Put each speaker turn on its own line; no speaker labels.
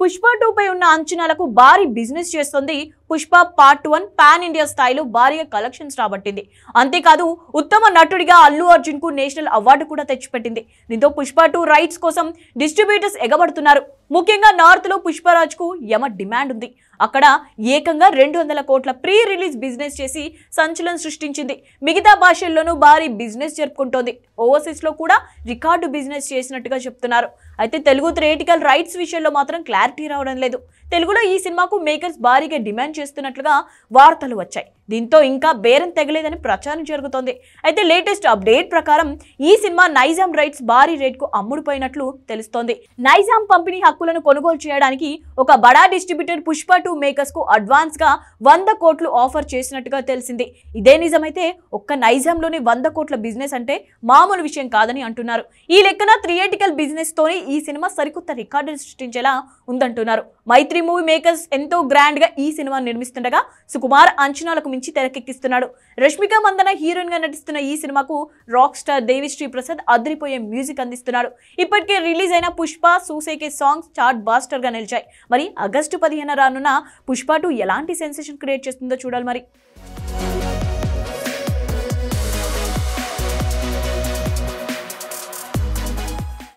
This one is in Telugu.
పుష్ప 2 పై ఉన్న అంచనాలకు భారీ బిజినెస్ చేస్తుంది. పుష్ప పార్ట్ 1 పాన్ ఇండియా స్థాయిలో భారీగా కలెక్షన్స్ రాబట్టింది. అంతేకాదు ఉత్తమ నటుడిగా అల్లు అర్జున్ కు నేషనల్ అవార్డు కూడా తెచ్చిపెట్టింది. దీంతో పుష్ప 2 రైట్స్ కోసం డిస్ట్రిబ్యూటర్స్ ఎగబడుతున్నారు. ముఖ్యంగా నార్త్ లో పుష్పరాజ్ కు యమ డిమాండ్ ఉంది. అక్కడ ఏకంగా 200 కోట్ల ప్రీ రిలీజ్ బిజినెస్ చేసి సంచలనం సృష్టించింది. మిగతా భాషల్లోనూ భారీ బిజినెస్ జరుపుకుంటోంది. ఓవర్సీస్ లో కూడా రికార్డు బిజినెస్ చేసినట్టుగా చెప్తున్నారు. అయితే తెలుగు థియేటికల్ రైట్స్ విషయంలో మాత్రం క్లారిటీ రావడం లేదు. తెలుగులో ఈ సినిమాకు మేకర్స్ భారీగా డిమాండ్ చేస్తున్నట్లుగా వార్తలు వచ్చాయి. దీంతో ఇంకా బేరం తెగలేదని ప్రచారం జరుగుతోంది. అయితే లేటెస్ట్ అప్డేట్ ప్రకారం ఈ సినిమా నైజాం రైట్స్ భారీ రేట్కు అమ్ముడుపోయినట్లు తెలుస్తోంది. నైజాం పంపిణీ హక్కులను కొనుగోలు చేయడానికి ఒక బడా డిస్ట్రిబ్యూటర్ పుష్ప 2 మేకర్స్ కు అడ్వాన్స్ గా 100 కోట్లు ఆఫర్ చేసినట్టుగా తెలిసింది. ఇదే నిజమైతే ఒక్క నైజాంలోనే 100 కోట్ల బిజినెస్ అంటే మామూలు విషయం కాదని అంటున్నారు. ఈ లెక్కన థియేటికల్ బిజినెస్ తోనే ఈ సినిమా సరికొత్త రికార్డులు సృష్టించేలా ఉందంటున్నారు. మైత్రి మూవీ మేకర్స్ ఎంతో గ్రాండ్ గా ఈ సినిమా నిర్మిస్తుండగా సుకుమార్ అంచనాలకు మించి తెరకెక్కిస్తున్నాడు. రష్మిక మందన హీరోయిన్ గా నటిస్తున్న ఈ సినిమాకు రాక్ స్టార్ దేవిశ్రీ ప్రసాద్ అదిరిపోయే మ్యూజిక్ అందిస్తున్నాడు. ఇప్పటికే రిలీజ్ అయిన పుష్ప సూసేకే సాంగ్స్ చార్ట్ బాస్టర్ గా నిలిచాయి. మరి ఆగస్టు 15న రానున్న పుష్ప 2 ఎలాంటి సెన్సేషన్ క్రియేట్ చేస్తుందో చూడాలి మరి.